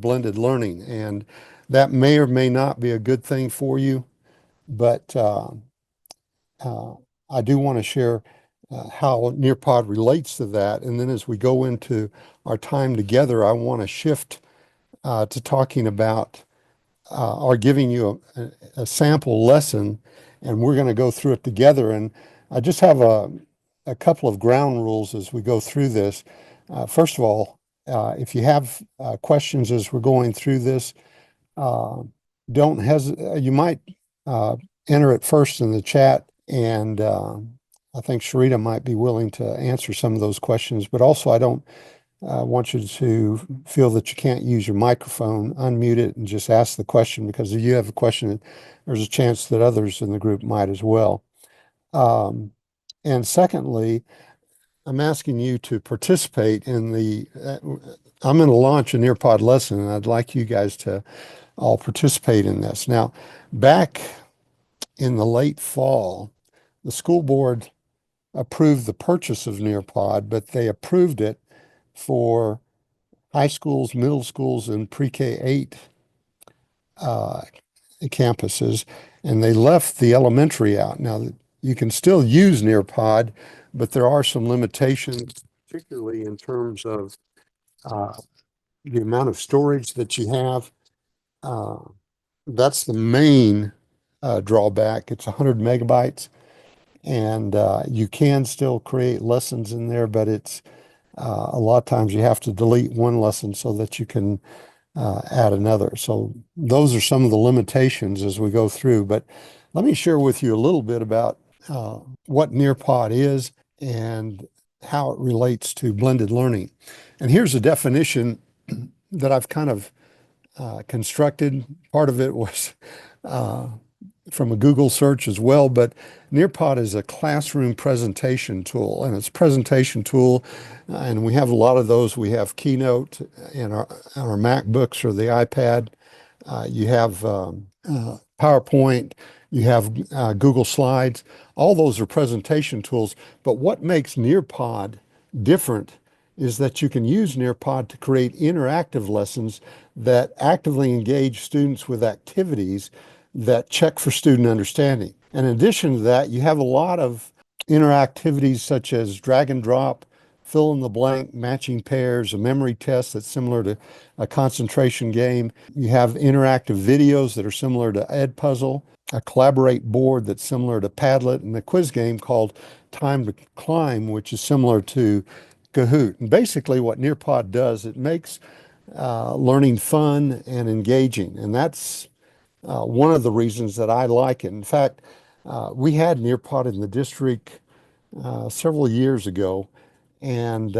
blended learning. And that may or may not be a good thing for you, but uh, I do want to share how Nearpod relates to that. And then as we go into our time together, I want to shift to talking about or giving you a sample lesson, and we're going to go through it together. And I just have a couple of ground rules as we go through this. First of all, if you have questions as we're going through this, uh, don't hesitate. You might enter it first in the chat, and I think Sharita might be willing to answer some of those questions. But also, I don't want you to feel that you can't use your microphone. Unmute it and just ask the question, because if you have a question, there's a chance that others in the group might as well. And secondly, I'm asking you to participate in the, I'm going to launch a Nearpod lesson, and I'd like you guys to all participate in this. Now, back in the late fall, the school board approved the purchase of Nearpod, but they approved it for high schools, middle schools, and pre-K 8 campuses, and they left the elementary out. Now, you can still use Nearpod, but there are some limitations, particularly in terms of the amount of storage that you have. That's the main drawback. It's 100 megabytes, and you can still create lessons in there, but it's a lot of times you have to delete one lesson so that you can add another. So those are some of the limitations as we go through. But let me share with you a little bit about what Nearpod is and how it relates to blended learning. And here's a definition that I've kind of constructed. Part of it was from a Google search as well, but Nearpod is a classroom presentation tool, and it's a presentation tool, and we have a lot of those. We have Keynote in our MacBooks or the iPad. You have PowerPoint, you have Google Slides. All those are presentation tools, but what makes Nearpod different is that you can use Nearpod to create interactive lessons that actively engage students with activities that check for student understanding. And in addition to that, you have a lot of interactivities such as drag and drop, fill in the blank, matching pairs, a memory test that's similar to a concentration game. You have interactive videos that are similar to Edpuzzle, a collaborate board that's similar to Padlet, and a quiz game called Time to Climb, which is similar to Kahoot. And basically what Nearpod does, it makes learning fun and engaging. And that's one of the reasons that I like it. In fact, we had Nearpod in the district several years ago, and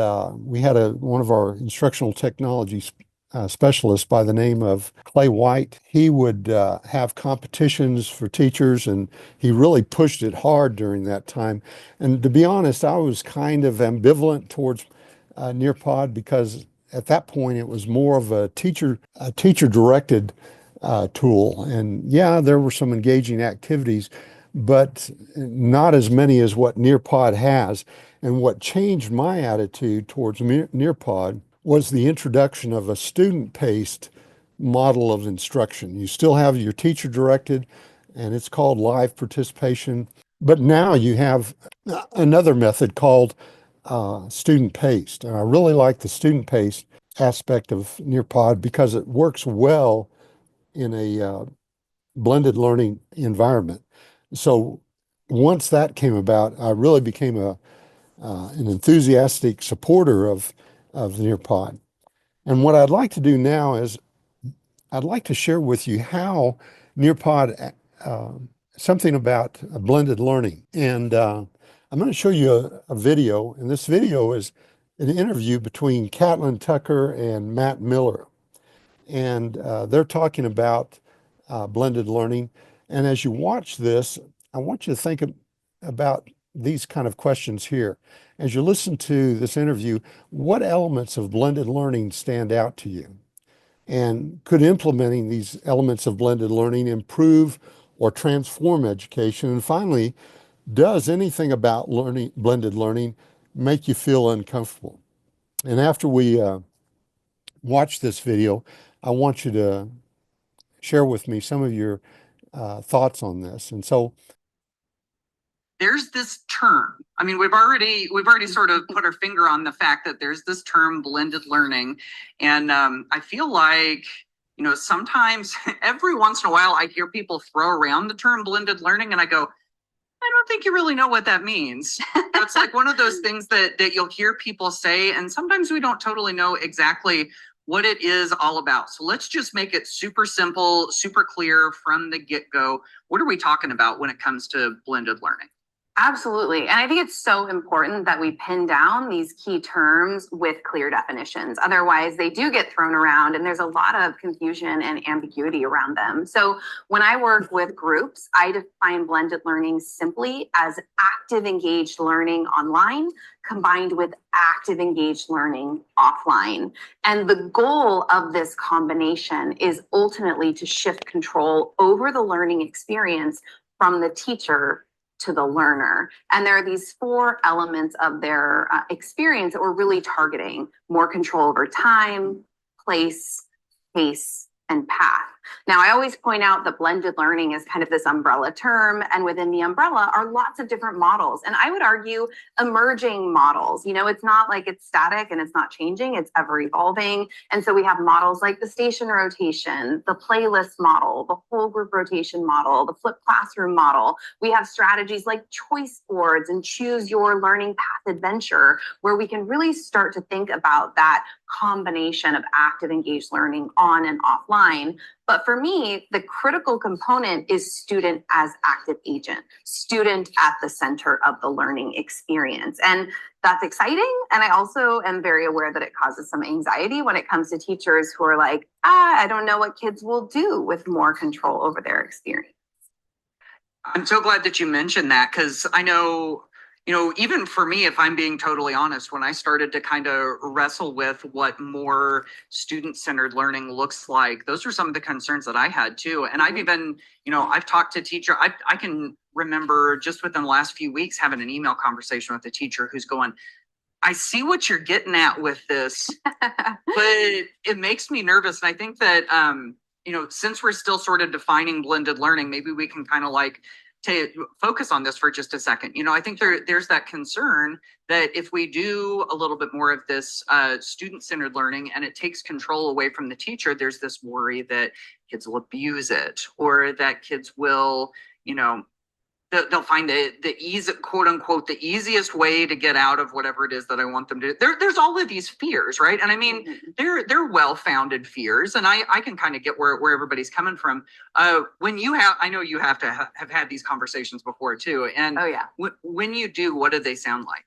we had one of our instructional technology specialists by the name of Clay White. He would have competitions for teachers, and he really pushed it hard during that time. And to be honest, I was kind of ambivalent towards Nearpod, because at that point it was more of a teacher-directed tool. And yeah, there were some engaging activities, but not as many as what Nearpod has. And what changed my attitude towards Nearpod was the introduction of a student-paced model of instruction. You still have your teacher-directed, and it's called live participation, but now you have another method called student-paced. And I really like the student-paced aspect of Nearpod because it works well in a blended learning environment. So once that came about, I really became an enthusiastic supporter of Nearpod. And what I'd like to do now is I'd like to share with you how Nearpod, something about blended learning. And I'm going to show you a video, and this video is an interview between Catlin Tucker and Matt Miller. And they're talking about blended learning. And as you watch this, I want you to think about these kind of questions here. As you listen to this interview, what elements of blended learning stand out to you? And could implementing these elements of blended learning improve or transform education? And finally, does anything about blended learning make you feel uncomfortable? And after we watch this video, I want you to share with me some of your thoughts on this. And so, there's this term. I mean, we've already sort of put our finger on the fact that there's this term blended learning, and I feel like sometimes every once in a while I hear people throw around the term blended learning, and I go, I don't think you really know what that means. That's like one of those things that you'll hear people say, and sometimes we don't totally know exactly what it is all about. So let's just make it super simple, super clear from the get-go. What are we talking about when it comes to blended learning? Absolutely. And I think it's so important that we pin down these key terms with clear definitions. Otherwise, they do get thrown around and there's a lot of confusion and ambiguity around them. So when I work with groups, I define blended learning simply as active engaged learning online combined with active engaged learning offline. And the goal of this combination is ultimately to shift control over the learning experience from the teacher to the learner. And there are these four elements of their experience that we're really targeting: more control over time, place, pace, and path. Now, I always point out that blended learning is kind of this umbrella term, and within the umbrella are lots of different models. And I would argue emerging models. It's not like it's static and it's not changing, it's ever evolving. And so we have models like the station rotation, the playlist model, the whole group rotation model, the flipped classroom model. We have strategies like choice boards and choose your learning path adventure, where we can really start to think about that combination of active engaged learning on and offline. But for me, the critical component is student as active agent, student at the center of the learning experience. And that's exciting. And I also am very aware that it causes some anxiety when it comes to teachers who are like, I don't know what kids will do with more control over their experience. I'm so glad that you mentioned that, because I know, even for me, if I'm being totally honest, when I started to kind of wrestle with what more student-centered learning looks like, those are some of the concerns that I had too. And I've even, I've talked to teacher. I can remember just within the last few weeks having an email conversation with a teacher who's going, I see what you're getting at with this, but it makes me nervous. And I think that, since we're still sort of defining blended learning, maybe we can kind of like focus on this for just a second. I think there's that concern that if we do a little bit more of this student-centered learning and it takes control away from the teacher, there's this worry that kids will abuse it, or that kids will, they'll find the easy, quote unquote, the easiest way to get out of whatever it is that I want them to do. There's all of these fears, right? And I mean, they're well-founded fears, and I can kind of get where everybody's coming from. I know you have to have had these conversations before too. And oh yeah, when you do, what do they sound like?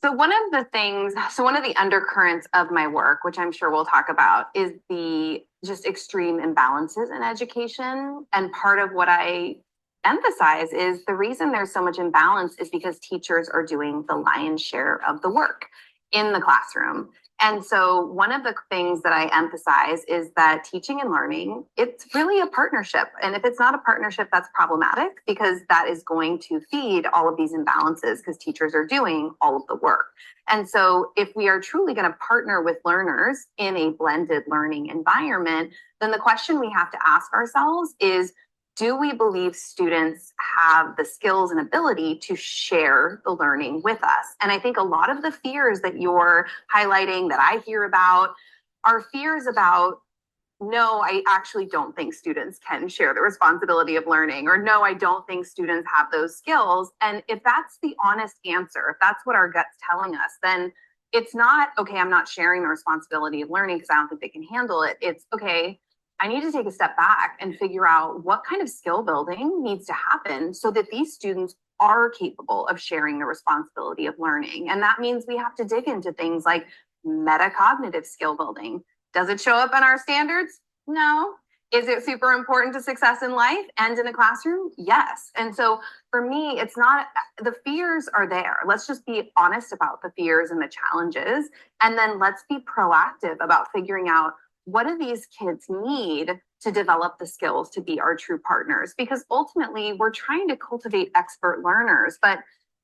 So one of the undercurrents of my work, which I'm sure we'll talk about, is the just extreme imbalances in education. And part of what I emphasize is the reason there's so much imbalance is because teachers are doing the lion's share of the work in the classroom. And so one of the things that I emphasize is that teaching and learning, it's really a partnership. And if it's not a partnership, that's problematic, because that is going to feed all of these imbalances, because teachers are doing all of the work. And so if we are truly going to partner with learners in a blended learning environment, then the question we have to ask ourselves is, do we believe students have the skills and ability to share the learning with us? And I think a lot of the fears that you're highlighting, that I hear about, are fears about, no, I actually don't think students can share the responsibility of learning, or no, I don't think students have those skills. And if that's the honest answer, if that's what our gut's telling us, then it's not, okay, I'm not sharing the responsibility of learning because I don't think they can handle it. It's, okay, I need to take a step back and figure out what kind of skill building needs to happen so that these students are capable of sharing the responsibility of learning. And that means we have to dig into things like metacognitive skill building. Does it show up in our standards? No. Is it super important to success in life and in a classroom? Yes. And so for me, it's not, the fears are there. Let's just be honest about the fears and the challenges. And then let's be proactive about figuring out, what do these kids need to develop the skills to be our true partners? Because ultimately, we're trying to cultivate expert learners, but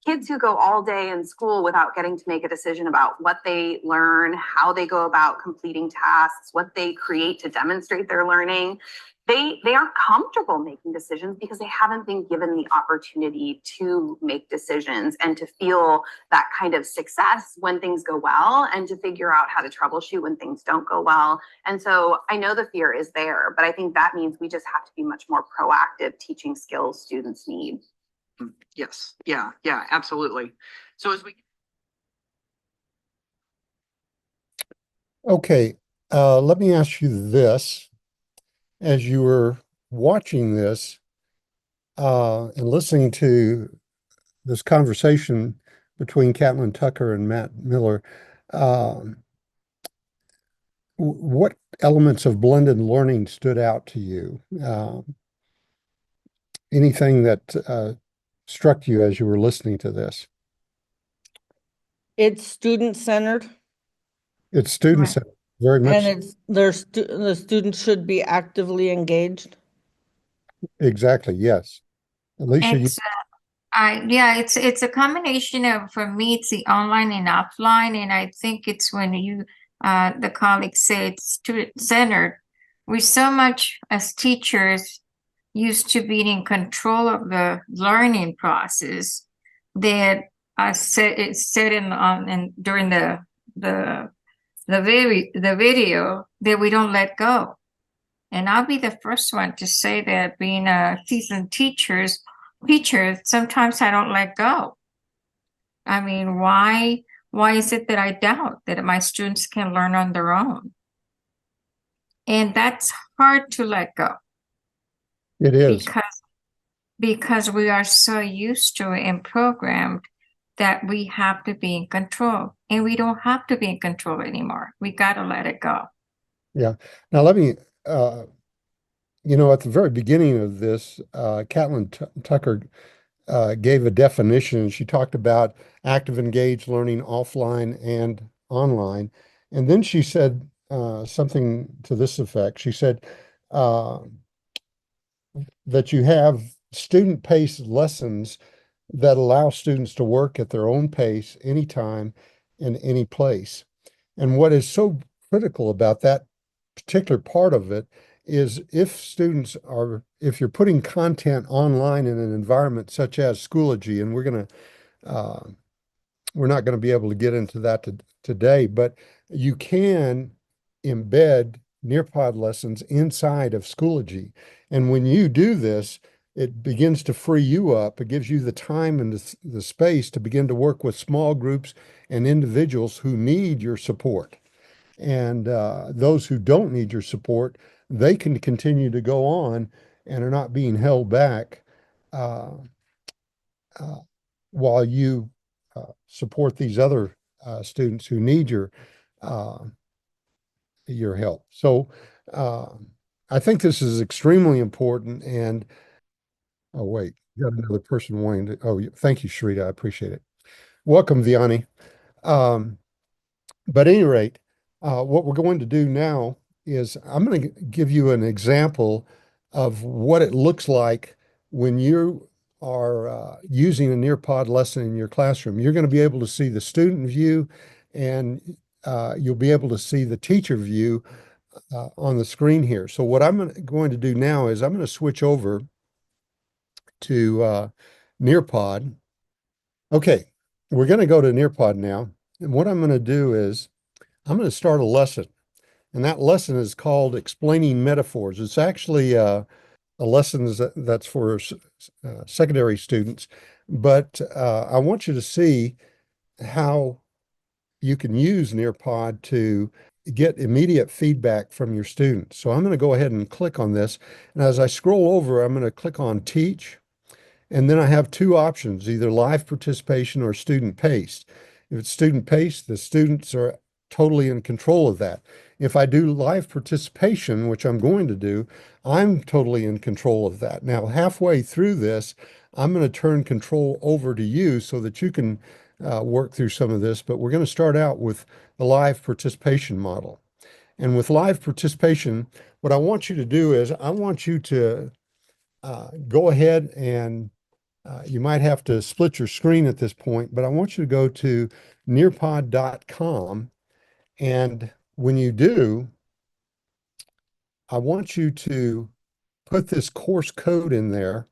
kids who go all day in school without getting to make a decision about what they learn, how they go about completing tasks, what they create to demonstrate their learning, they aren't comfortable making decisions because they haven't been given the opportunity to make decisions and to feel that kind of success when things go well and to figure out how to troubleshoot when things don't go well. And so I know the fear is there, but I think that means we just have to be much more proactive teaching skills students need. Yes. Yeah. Yeah, absolutely. So as we Okay, let me ask you this. As you were watching this and listening to this conversation between Catlin Tucker and Matt Miller, um, what elements of blended learning stood out to you? Anything that struck you as you were listening to this? It's student-centered, It's students very much and the students should be actively engaged. exactly, yes. Alicia, It's yeah, it's a combination of, for me, it's the online and offline, and I think it's when you the colleagues say it's student-centered. We so much as teachers used to being in control of the learning process that said in on and during the the video that we don't let go. And I'll be the first one to say that being a seasoned teacher, sometimes I don't let go. I mean, why is it that I doubt that my students can learn on their own? And that's hard to let go it is. because we are so used to it and programmed that we have to be in control. And we don't have to be in control anymore. We got to let it go. Yeah. Now let me, at the very beginning of this, Catlin Tucker gave a definition. She talked about active engaged learning offline and online. And then she said something to this effect. She said that you have student-paced lessons that allow students to work at their own pace, anytime and any place. And what is so critical about that particular part of it is if you're putting content online in an environment such as Schoology, and we're not going to be able to get into that today, but you can embed Nearpod lessons inside of Schoology. And when you do this, it begins to free you up. It gives you the time and the space to begin to work with small groups and individuals who need your support. And those who don't need your support, they can continue to go on and are not being held back uh, while you support these other students who need uh, your help. So I think this is extremely important. And oh wait, you got another person wanting to. Oh, thank you, Sharita. I appreciate it. Welcome, Vianney. But at any rate, what we're going to do now is I'm going to give you an example of what it looks like when you are using a Nearpod lesson in your classroom. You're going to be able to see the student view, and you'll be able to see the teacher view on the screen here. So what I'm going to do now is I'm going to switch over to Nearpod. Okay, we're going to go to Nearpod now. And what I'm going to do is I'm going to start a lesson. And that lesson is called Explaining Metaphors. It's actually a lesson that's for secondary students. But I want you to see how you can use Nearpod to get immediate feedback from your students. So I'm going to go ahead and click on this. And as I scroll over, I'm going to click on Teach. And then I have two options, either live participation or student paced. If it's student paced, the students are totally in control of that. If I do live participation, which I'm going to do, I'm totally in control of that. Now, halfway through this, I'm going to turn control over to you so that you can work through some of this, but we're going to start out with the live participation model. And with live participation, what I want you to do is I want you to go ahead and You might have to split your screen at this point, but I want you to go to nearpod.com. And when you do, I want you to put this course code in there,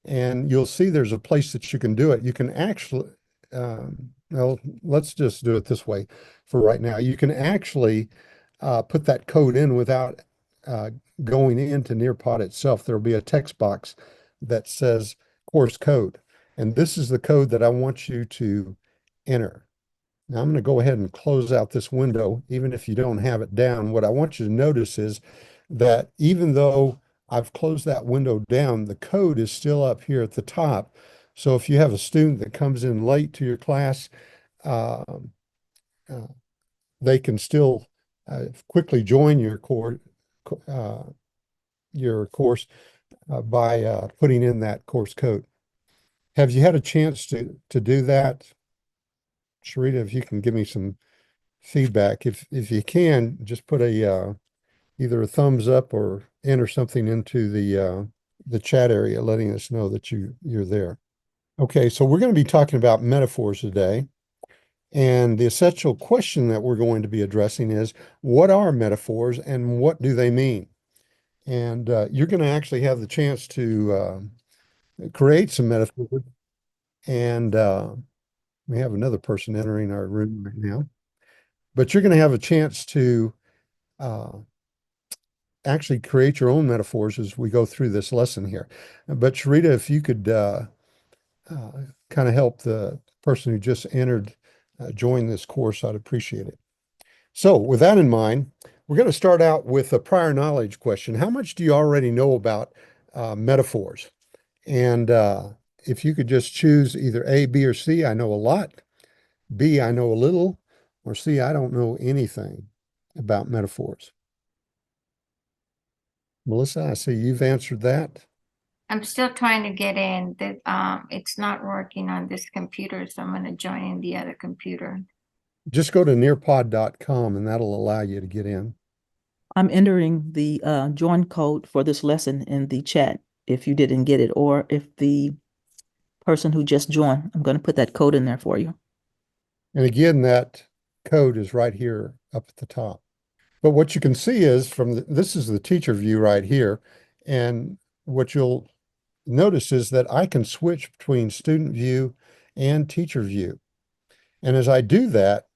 and you'll see there's a place that you can do it. You can actually, well, let's just do it this way for right now. You can actually put that code in without uh, going into Nearpod itself. There'll be a text box that says course code. And this is the code that I want you to enter. Now I'm going to go ahead and close out this window, even if you don't have it down. What I want you to notice is that even though I've closed that window down, the code is still up here at the top. So if you have a student that comes in late to your class, uh, uh, they can still quickly join uh, your course by putting in that course code. Have you had a chance to do that? Sharita, if you can give me some feedback. If you can, just put a either a thumbs up or enter something into the chat area, letting us know that you're there. Okay, so we're going to be talking about metaphors today. And the essential question that we're going to be addressing is, what are metaphors and what do they mean? And you're going to actually have the chance to create some metaphors. And we have another person entering our room right now. But you're going to have a chance to uh, actually create your own metaphors as we go through this lesson here. But Sharita, if you could kind of help the person who just entered join this course, I'd appreciate it. So with that in mind, we're going to start out with a prior knowledge question. How much do you already know about metaphors? And if you could just choose either A, B, or C, I know a lot, B, I know a little, or C, I don't know anything about metaphors. Melissa, I see you've answered that. I'm still trying to get in. It's not working on this computer, so I'm going to join in the other computer. Just go to nearpod.com and that'll allow you to get in. I'm entering the join code for this lesson in the chat if you didn't get it, or if the person who just joined, I'm going to put that code in there for you. And again, that code is right here up at the top. But what you can see is this is the teacher view right here. And what you'll notice is that I can switch between student view and teacher view. And as I do that,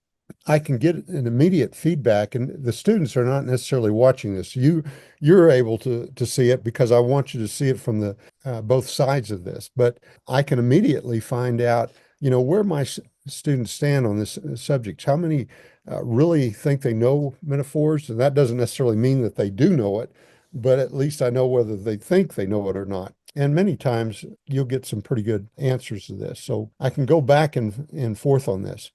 I can get an immediate feedback, and the students are not necessarily watching this. You're able to see it because I want you to see it from the both sides of this. But I can immediately find out, where my students stand on this subject. How many really think they know metaphors, and that doesn't necessarily mean that they do know it, but at least I know whether they think they know it or not. And many times you'll get some pretty good answers to this. So I can go back and forth on this.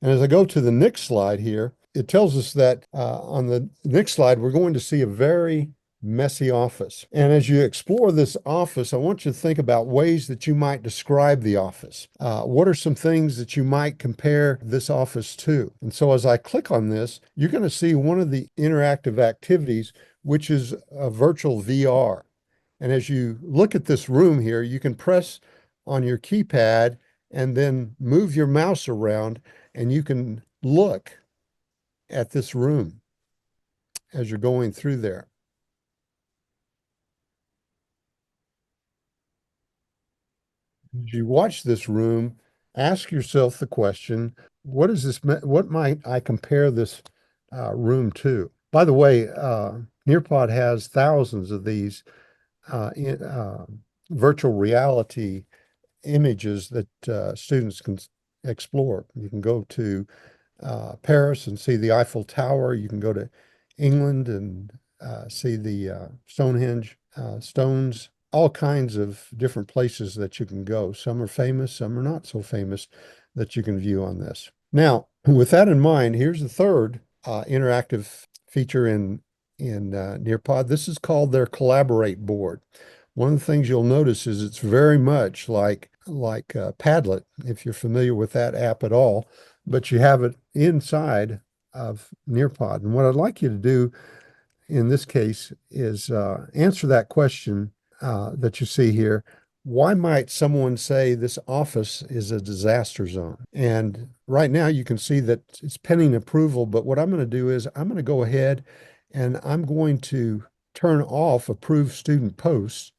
And as I go to the next slide here, it tells us that on the next slide, we're going to see a very messy office. And as you explore this office, I want you to think about ways that you might describe the office. What are some things that you might compare this office to? And so as I click on this, you're going to see one of the interactive activities, which is a virtual VR. And as you look at this room here, you can press on your keypad and then move your mouse around, and you can look at this room as you're going through there. As you watch this room, ask yourself the question, what might I compare this room to? By the way, Nearpod has thousands of these virtual reality images that students can explore. You can go to Paris and see the Eiffel Tower. You can go to England and see the Stonehenge stones, all kinds of different places that you can go. Some are famous, some are not so famous that you can view on this. Now, with that in mind, here's the third interactive feature in Nearpod. This is called their Collaborate board. One of the things you'll notice is it's very much like Padlet, if you're familiar with that app at all, but you have it inside of Nearpod. And what I'd like you to do in this case is answer that question that you see here. Why might someone say this office is a disaster zone? And right now you can see that it's pending approval, but what I'm going to do is I'm going to go ahead and I'm going to turn off approved student posts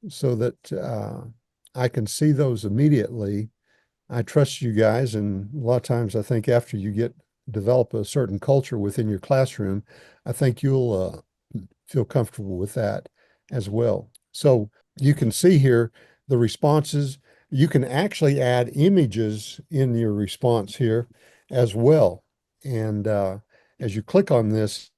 so that I can see those immediately. I trust you guys, and a lot of times I think after you develop a certain culture within your classroom, I think you'll feel comfortable with that as well. So you can see here the responses. You can actually add images in your response here as well. And as you click on this,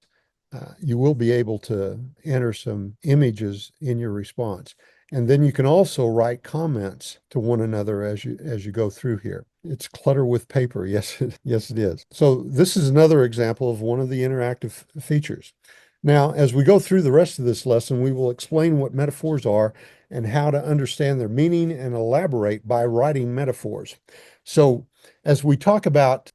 you will be able to enter some images in your response. And then you can also write comments to one another as you go through here. It's clutter with paper. Yes, yes, it is. So this is another example of one of the interactive features. Now, as we go through the rest of this lesson, we will explain what metaphors are and how to understand their meaning and elaborate by writing metaphors. So as we talk about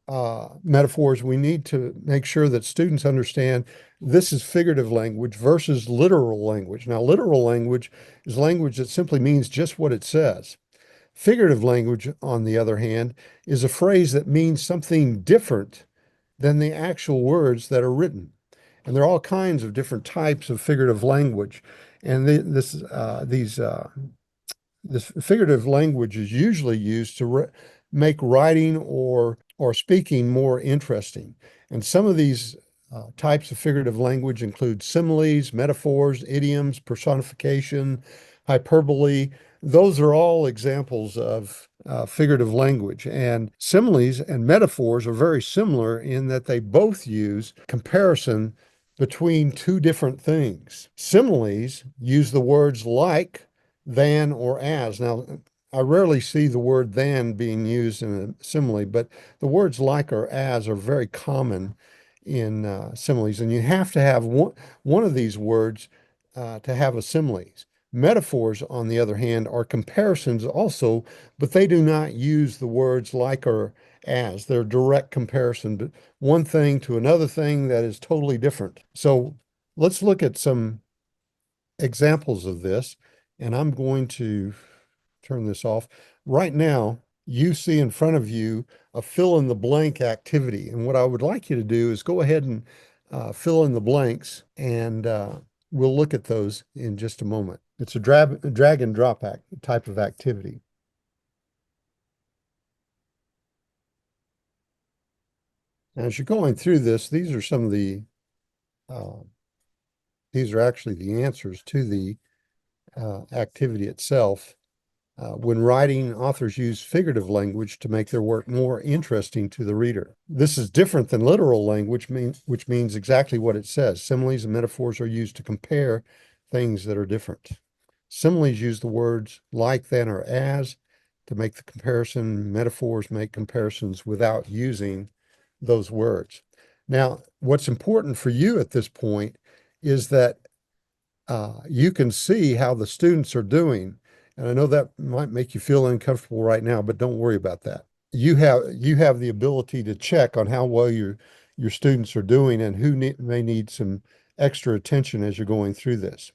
metaphors, we need to make sure that students understand this is figurative language versus literal language. Now, literal language is language that simply means just what it says. Figurative language, on the other hand, is a phrase that means something different than the actual words that are written. And there are all kinds of different types of figurative language. And this figurative language is usually used to make writing or speaking more interesting. And some of these types of figurative language include similes, metaphors, idioms, personification, hyperbole. Those are all examples of figurative language. And similes and metaphors are very similar in that they both use comparison between two different things. Similes use the words like, than, or as. Now, I rarely see the word than being used in a simile, but the words like or as are very common in similes, and you have to have one of these words to have a similes. Metaphors, on the other hand, are comparisons also, but they do not use the words like or as. They're direct comparison, but one thing to another thing that is totally different. So let's look at some examples of this, and I'm going to turn this off. Right now, you see in front of you a fill in the blank activity. And what I would like you to do is go ahead and fill in the blanks, and we'll look at those in just a moment. It's a drag and drop type of activity. As you're going through this, these are some of these are actually the answers to the activity itself. When writing, authors use figurative language to make their work more interesting to the reader. This is different than literal language, which means exactly what it says. Similes and metaphors are used to compare things that are different. Similes use the words like, than, or as to make the comparison. Metaphors make comparisons without using those words. Now, what's important for you at this point is that you can see how the students are doing. And I know that might make you feel uncomfortable right now, but don't worry about that. You have the ability to check on how well your students are doing and who may need some extra attention as you're going through this.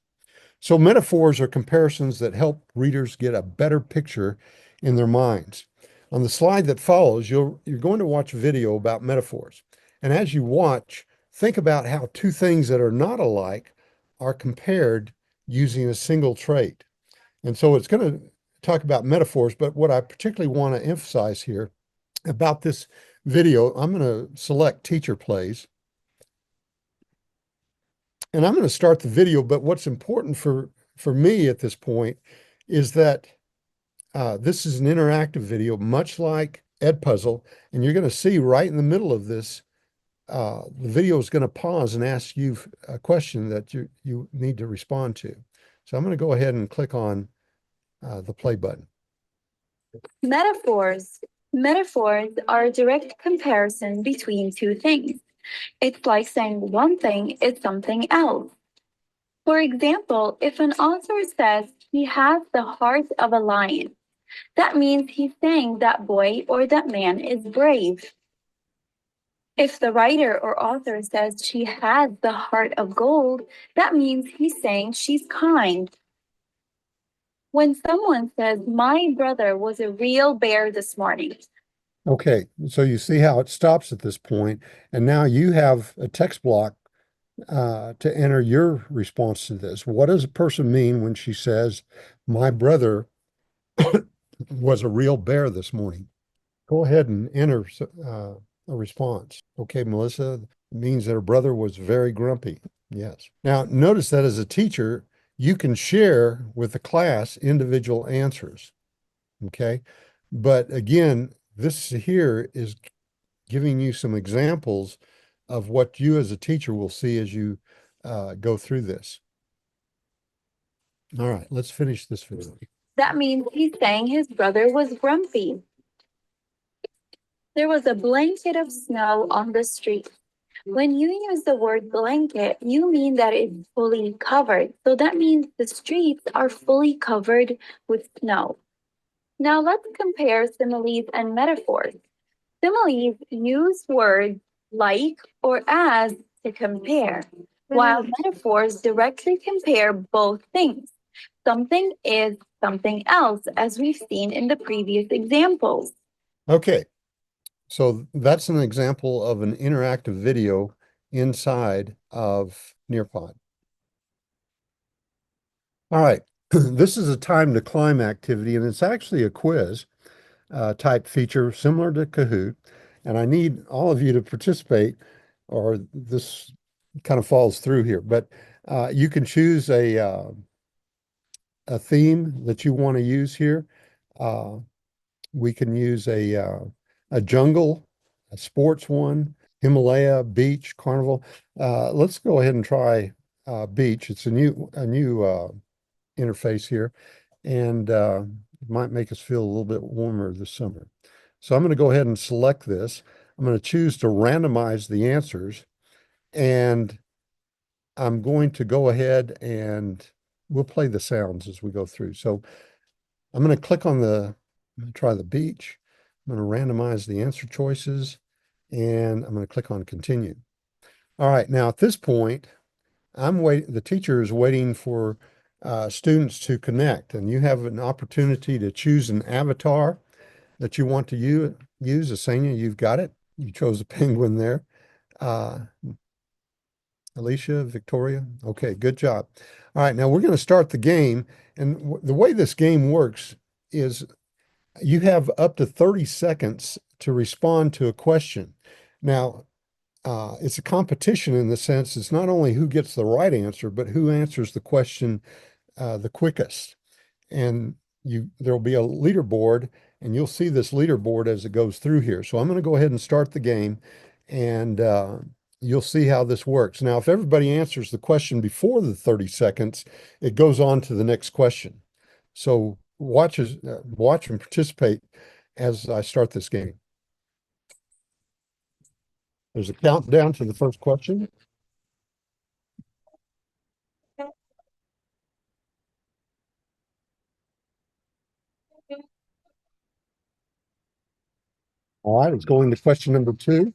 So metaphors are comparisons that help readers get a better picture in their minds. On the slide that follows, you're going to watch a video about metaphors. And as you watch, think about how two things that are not alike are compared using a single trait. And so it's going to talk about metaphors, but what I particularly want to emphasize here about this video, I'm going to select teacher plays. And I'm going to start the video, but what's important for me at this point is that this is an interactive video, much like Edpuzzle, and you're going to see right in the middle of this, the video is going to pause and ask you a question that you need to respond to. So I'm going to go ahead and click on the play button. Metaphors. Metaphors are a direct comparison between two things. It's like saying one thing is something else. For example, if an author says he has the heart of a lion, that means he's saying that boy or that man is brave. If the writer or author says she has the heart of gold, that means he's saying she's kind. when someone says, "My brother was a real bear this morning." Okay, so you see how it stops at this point, and now you have a text block to enter your response to this. What does a person mean when she says, "My brother was a real bear this morning"? Go ahead and enter a response. Okay, Melissa, it means that her brother was very grumpy. Yes. Now, notice that as a teacher, you can share with the class individual answers. Okay. But again, this here is giving you some examples of what you as a teacher will see as you go through this. All right, let's finish this video. That means he's saying his brother was grumpy. There was a blanket of snow on the street. When you use the word blanket, you mean that it's fully covered. So that means the streets are fully covered with snow. Now let's compare similes and metaphors. Similes use words like or as to compare, while metaphors directly compare both things. Something is something else, as we've seen in the previous examples. Okay, so that's an example of an interactive video inside of Nearpod. All right, this is a time to climb activity, and it's actually a quiz type feature similar to Kahoot. And I need all of you to participate, or this kind of falls through here. But you can choose a theme that you want to use here. We can use a jungle, a sports one, Himalaya, beach, carnival. Let's go ahead and try beach. It's a new interface here, and it might make us feel a little bit warmer this summer. So I'm going to go ahead and select this. I'm going to choose to randomize the answers, and I'm going to go ahead and we'll play the sounds as we go through. So I'm going to click on I'm going to try the beach. I'm going to randomize the answer choices, and I'm going to click on continue. All right, now at this point, the teacher is waiting for students to connect, and you have an opportunity to choose an avatar that you want to use. Asanya, you've got it. You chose a penguin there. Alicia, Victoria. Okay, good job. All right, now we're going to start the game. And the way this game works is you have up to 30 seconds to respond to a question. Now, it's a competition in the sense it's not only who gets the right answer, but who answers the question the quickest. And there'll be a leaderboard, and you'll see this leaderboard as it goes through here. So I'm going to go ahead and start the game, and you'll see how this works. Now, if everybody answers the question before the 30 seconds, it goes on to the next question. So watch and participate as I start this game. There's a countdown to the first question. All right, it's going to question number 2.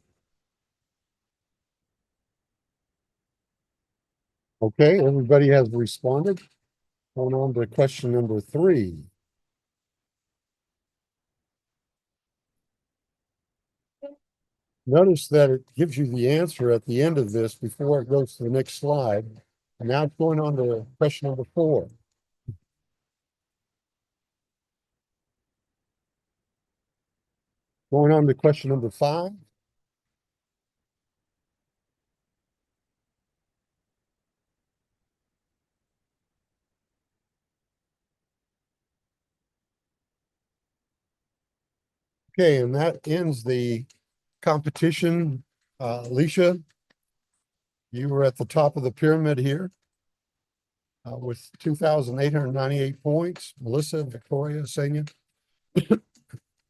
Okay, everybody has responded. Going on to question number 3. Notice that it gives you the answer at the end of this before it goes to the next slide. And now it's going on to question number 4. Going on to question number 5. Okay, and that ends the competition. Alicia, you were at the top of the pyramid here with 2,898 points. Melissa, Victoria, Senya.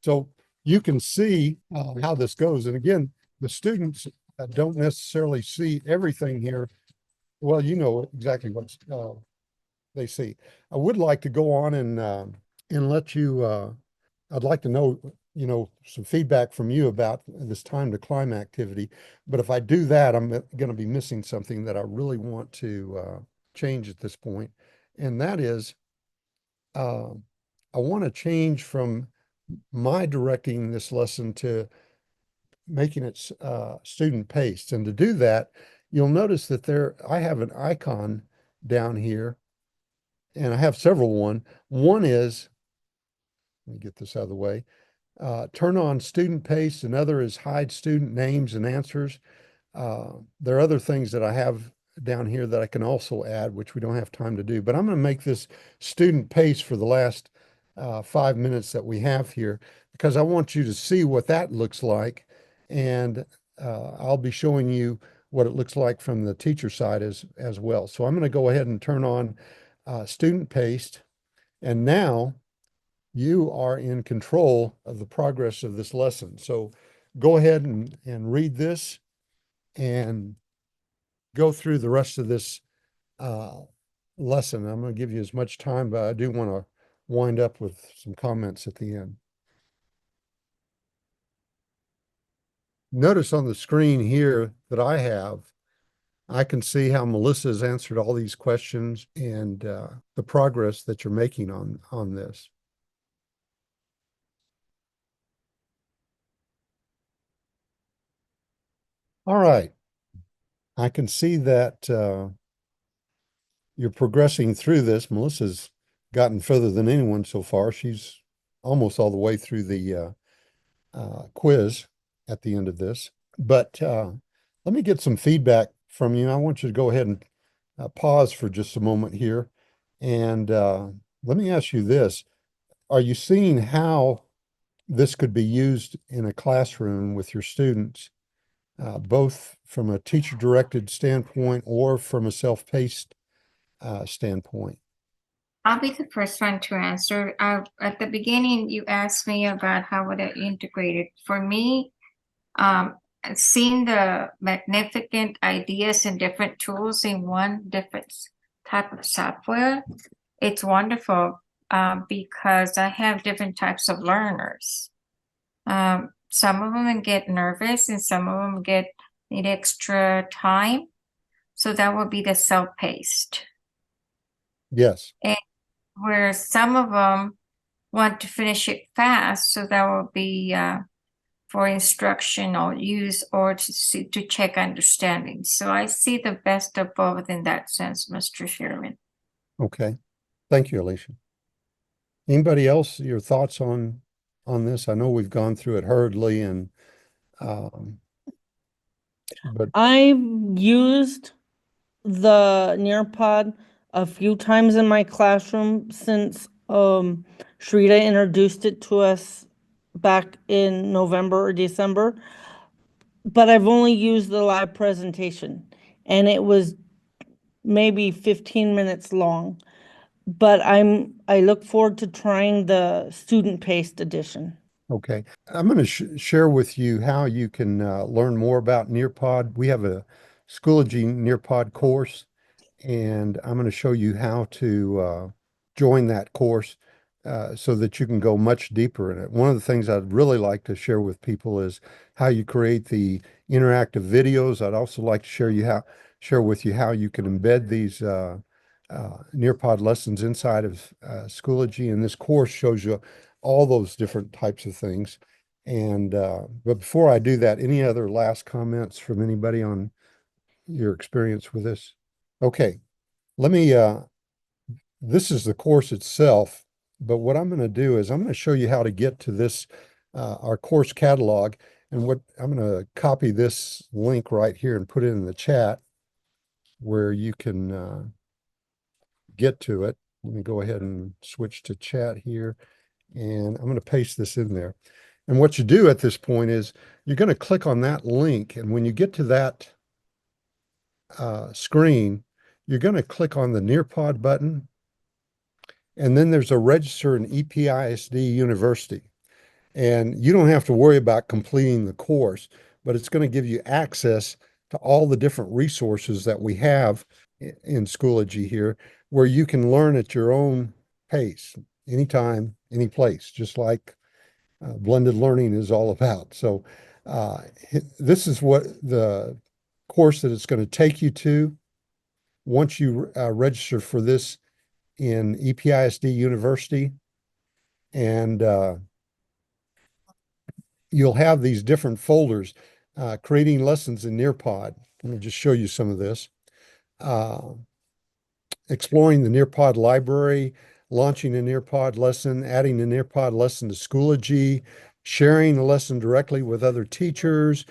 So you can see how this goes. And again, the students don't necessarily see everything here. Well, you know exactly what they see. I would like to go on and let you, I'd like to know, some feedback from you about this time to climb activity. But if I do that, I'm going to be missing something that I really want to change at this point. And that is I want to change from my directing this lesson to making it student paced. And to do that, you'll notice that I have an icon down here, and I have several one. One is, let me get this out of the way, turn on student pace. Another is hide student names and answers. There are other things that I have down here that I can also add, which we don't have time to do, but I'm going to make this student pace for the last 5 minutes that we have here, because I want you to see what that looks like. And I'll be showing you what it looks like from the teacher side as well. So I'm going to go ahead and turn on student paste. And now you are in control of the progress of this lesson. So go ahead and read this and go through the rest of this lesson. I'm going to give you as much time, but I do want to wind up with some comments at the end. Notice on the screen here that I can see how Melissa has answered all these questions and the progress that you're making on this. All right. I can see that you're progressing through this. Melissa's gotten further than anyone so far. She's almost all the way through the quiz at the end of this. But let me get some feedback from you. I want you to go ahead and pause for just a moment here. And let me ask you this. Are you seeing how this could be used in a classroom with your students, both from a teacher-directed standpoint or from a self-paced standpoint? I'll be the first one to answer. At the beginning, you asked me about how would I integrate it. For me, seeing the magnificent ideas and different tools in one different type of software, it's wonderful because I have different types of learners. Some of them get nervous and some of them need extra time. So that would be the self-paced. Yes. And where some of them want to finish it fast, so that will be for instructional use or to check understanding. So I see the best of both in that sense, Mr. Sherman. Okay. Thank you, Alicia. Anybody else, your thoughts on this? I know we've gone through it hurriedly and but I've used the Nearpod a few times in my classroom since Shrita introduced it to us back in November or December. But I've only used the live presentation, and it was maybe 15 minutes long. But I look forward to trying the student-paced edition. okay. I'm going to share with you how you can learn more about Nearpod. We have a Schoology Nearpod course, and I'm going to show you how to join that course so that you can go much deeper in it. One of the things I'd really like to share with people is how you create the interactive videos. I'd also like to share with you how you can embed these Nearpod lessons inside of Schoology, and this course shows you all those different types of things. And but before I do that, any other last comments from anybody on your experience with this? Okay, let me this is the course itself, but what I'm going to do is I'm going to show you how to get to this our course catalog, and what I'm going to copy this link right here and put it in the chat where you can get to it. Let me go ahead and switch to chat here, and I'm going to paste this in there. And what you do at this point is you're going to click on that link, and when you get to that screen, you're going to click on the Nearpod button, and then there's a register in EPISD University. And you don't have to worry about completing the course, but it's going to give you access to all the different resources that we have in Schoology here, where you can learn at your own pace, anytime, any place, just like blended learning is all about. So this is what the course that it's going to take you to. Once you register for this in EPISD University. And you'll have these different folders, creating lessons in Nearpod. Let me just show you some of this. Exploring the Nearpod library, launching a Nearpod lesson, adding a Nearpod lesson to Schoology, sharing a lesson directly with other teachers,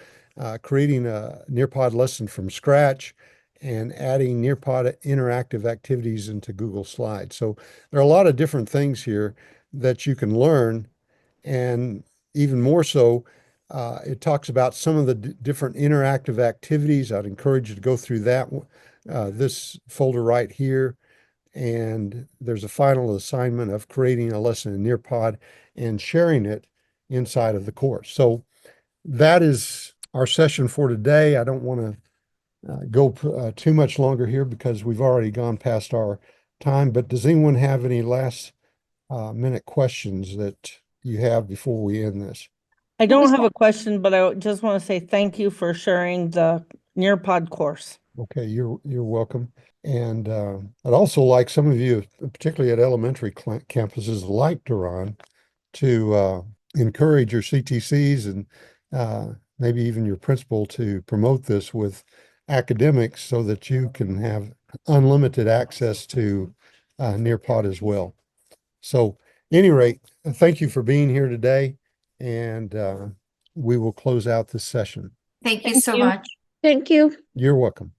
creating a Nearpod lesson from scratch, and adding Nearpod interactive activities into Google Slides. So there are a lot of different things here that you can learn, and even more so, it talks about some of the different interactive activities. I'd encourage you to go through that, this folder right here. And there's a final assignment of creating a lesson in Nearpod and sharing it inside of the course. So that is our session for today. I don't want to go too much longer here because we've already gone past our time. But does anyone have any last minute questions that you have before we end this? I don't have a question, but I just want to say thank you for sharing the Nearpod course. Okay, you're welcome. And I'd also like some of you, particularly at elementary campuses like Duran, to encourage your CTCs and maybe even your principal to promote this with academics so that you can have unlimited access to Nearpod as well. So, any rate, thank you for being here today, and we will close out this session. Thank you Thank so you. much. Thank you. You're welcome.